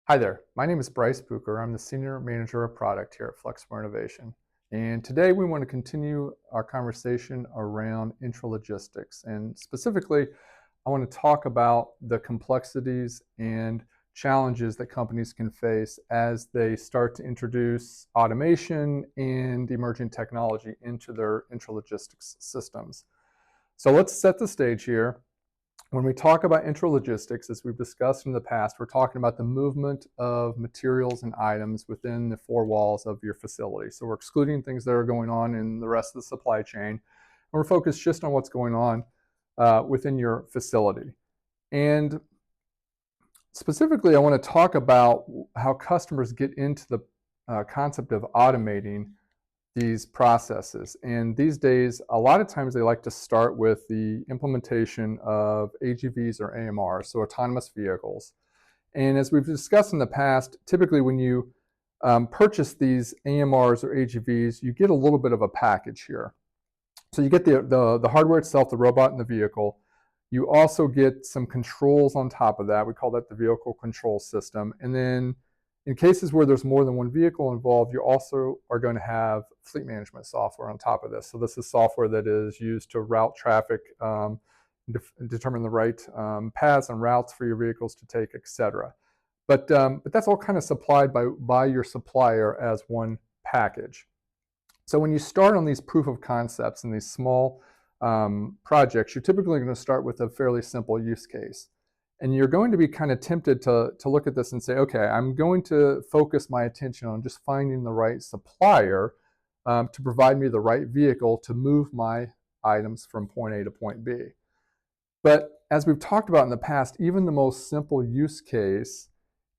Hi there, my name is Brice Bucher. I'm the Senior Manager of Product here at Flexware Innovation. And today we want to continue our conversation around intralogistics. And specifically, I want to talk about the complexities and challenges that companies can face as they start to introduce automation and emerging technology into their intralogistics systems. So let's set the stage here. When we talk about intralogistics, as we've discussed in the past, we're talking about the movement of materials and items within the four walls of your facility. So we're excluding things that are going on in the rest of the supply chain, and we're focused just on what's going on within your facility. And specifically, I want to talk about how customers get into the concept of automating these processes. And these days, a lot of times they like to start with the implementation of AGVs or AMRs, so autonomous vehicles. And as we've discussed in the past, typically when you purchase these AMRs or AGVs, you get a little bit of a package here. So you get the hardware itself, the robot and the vehicle. You also get some controls on top of that. We call that the vehicle control system. And then in cases where there's more than one vehicle involved, you also are going to have fleet management software on top of this. So this is software that is used to route traffic, determine the right paths and routes for your vehicles to take, etc. But that's all kind of supplied by your supplier as one package. So when you start on these proof of concepts and these small projects, you're typically going to start with a fairly simple use case. And you're going to be kind of tempted to look at this and say, okay, I'm going to focus my attention on just finding the right supplier to provide me the right vehicle to move my items from point A to point B. But as we've talked about in the past, even the most simple use case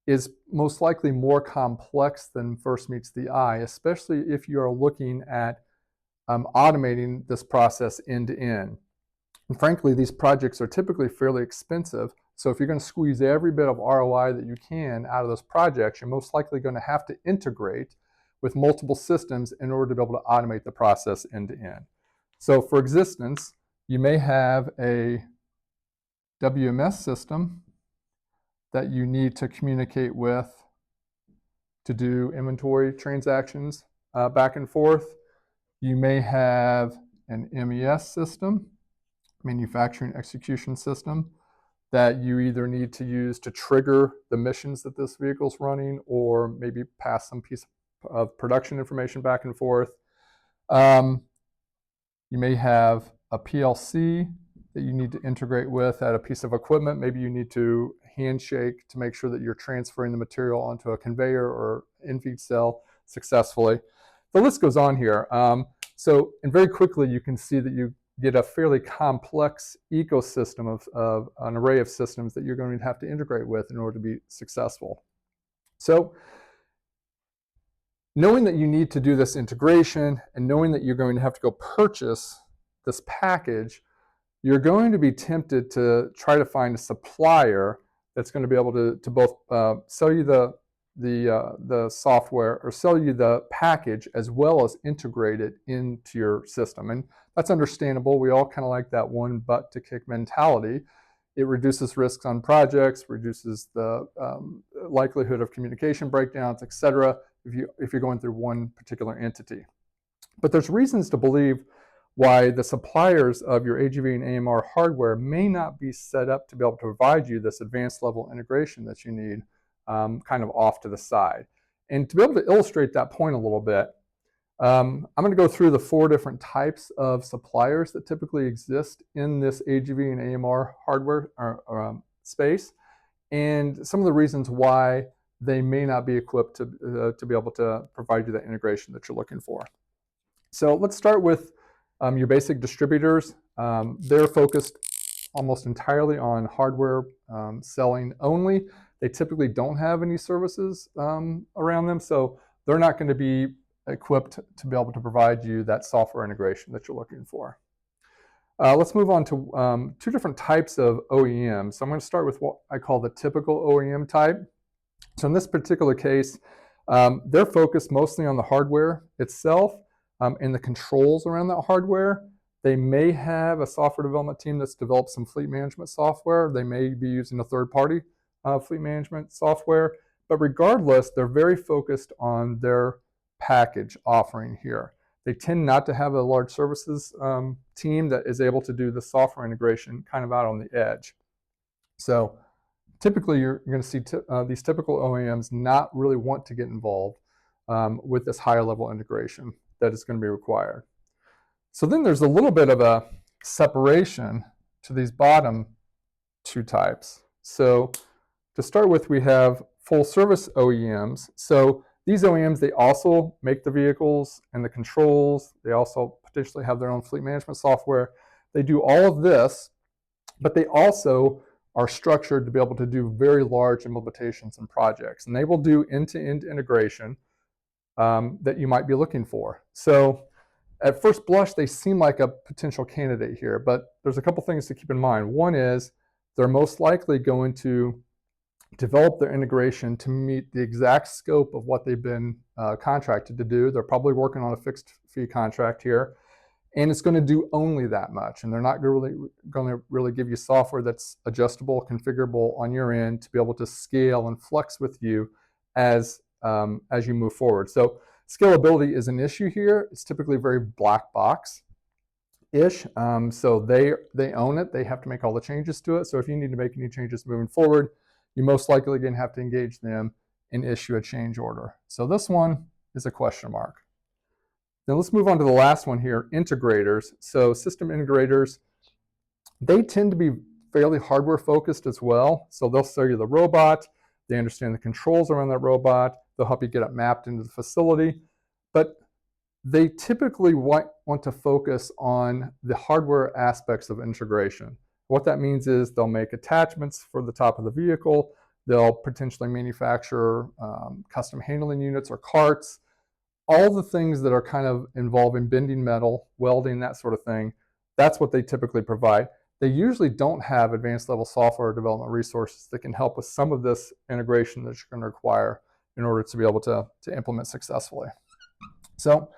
is most likely more complex than first meets the eye, especially if you are looking at automating this process end to end. And frankly, these projects are typically fairly expensive. So if you're going to squeeze every bit of ROI that you can out of those projects, you're most likely going to have to integrate with multiple systems in order to be able to automate the process end to end. So for instance, you may have a WMS system that you need to communicate with to do inventory transactions back and forth. You may have an MES system, manufacturing execution system, that you either need to use to trigger the missions that this vehicle's running or maybe pass some piece of production information back and forth. You may have a PLC that you need to integrate with at a piece of equipment. Maybe you need to handshake to make sure that you're transferring the material onto a conveyor or in-feed cell successfully. The list goes on here. And very quickly you can see that you get a fairly complex ecosystem of an array of systems that you're going to have to integrate with in order to be successful. So knowing that you need to do this integration and knowing that you're going to have to go purchase this package, you're going to be tempted to try to find a supplier that's going to be able to both sell you the software or sell you the package as well as integrate it into your system. And that's understandable. We all kind of like that one butt to kick mentality. It reduces risks on projects, reduces the likelihood of communication breakdowns, etc. if you're going through one particular entity. But there's reasons to believe why the suppliers of your AGV and AMR hardware may not be set up to be able to provide you this advanced level integration that you need kind of off to the side. And to be able to illustrate that point a little bit, I'm going to go through the 4 different types of suppliers that typically exist in this AGV and AMR hardware space, and some of the reasons why they may not be equipped to be able to provide you that integration that you're looking for. So let's start with your basic distributors. They're focused almost entirely on hardware selling only. They typically don't have any services around them, so they're not going to be equipped to be able to provide you that software integration that you're looking for. Let's move on to 2 different types of OEMs. So I'm going to start with what I call the typical OEM type. So in this particular case, they're focused mostly on the hardware itself and the controls around that hardware. They may have a software development team that's developed some fleet management software. They may be using a third-party fleet management software, But regardless, they're very focused on their package offering here. They tend not to have a large services team that is able to do the software integration kind of out on the edge. So typically you're going to see these typical OEMs not really want to get involved with this higher level integration that is going to be required. So then there's a little bit of a separation to these bottom two types. So to start with, we have full service OEMs. So these OEMs, they also make the vehicles and the controls. They also potentially have their own fleet management software. They do all of this, but they also are structured to be able to do very large implementations and projects. And they will do end-to-end integration that you might be looking for. So at first blush, they seem like a potential candidate here, but there's a couple things to keep in mind. One is they're most likely going to develop their integration to meet the exact scope of what they've been contracted to do. They're probably working on a fixed fee contract here, and it's going to do only that much. And they're not going to really give you software that's adjustable, configurable on your end to be able to scale and flex with you as you move forward. So scalability is an issue here. It's typically very black box-ish. So they own it. They have to make all the changes to it. So if you need to make any changes moving forward, you're most likely going to have to engage them and issue a change order. So this one is a question mark. Now let's move on to the last one here, integrators. So system integrators, they tend to be fairly hardware focused as well. So they'll sell you the robot, they understand the controls around that robot, they'll help you get it mapped into the facility, but they typically want to focus on the hardware aspects of integration. What that means is they'll make attachments for the top of the vehicle, they'll potentially manufacture custom handling units or carts, all the things that are kind of involving bending metal, welding, that sort of thing. That's what they typically provide. They usually don't have advanced level software development resources that can help with some of this integration that you're going to require in order to be able to implement successfully. So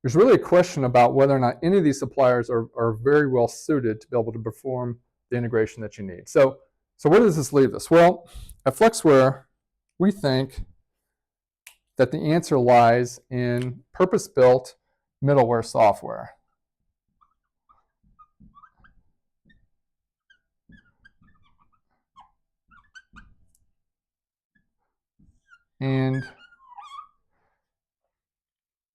there's really a question about whether or not any of these suppliers are very well suited to be able to perform the integration that you need. So where does this leave us? Well, at Flexware, we think that the answer lies in purpose-built middleware software. And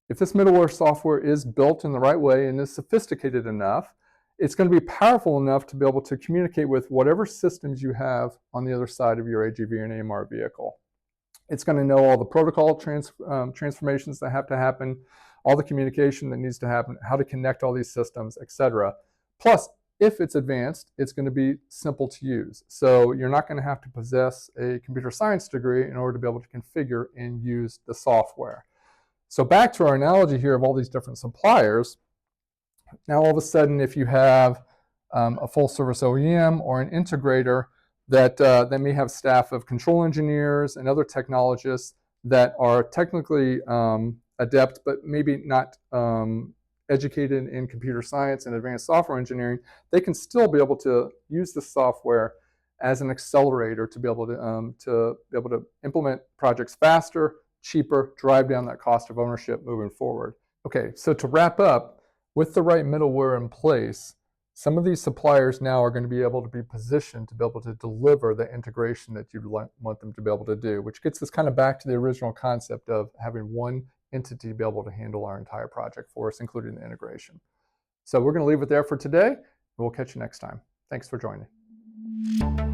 if this middleware software is built in the right way and is sophisticated enough, it's going to be powerful enough to be able to communicate with whatever systems you have on the other side of your AGV and AMR vehicle. It's going to know all the protocol transformations that have to happen, all the communication that needs to happen, how to connect all these systems, etc. Plus, if it's advanced, it's going to be simple to use. So you're not going to have to possess a computer science degree in order to be able to configure and use the software. So back to our analogy here of all these different suppliers, now all of a sudden if you have a full service OEM or an integrator that may have staff of control engineers and other technologists that are technically adept but maybe not educated in computer science and advanced software engineering, they can still be able to use the software as an accelerator to be able to implement projects faster, cheaper, drive down that cost of ownership moving forward. Okay, so to wrap up, with the right middleware in place, some of these suppliers now are going to be able to be positioned to be able to deliver the integration that you'd want them to be able to do, which gets us kind of back to the original concept of having one entity be able to handle our entire project for us, including the integration. So we're going to leave it there for today, and we'll catch you next time. Thanks for joining.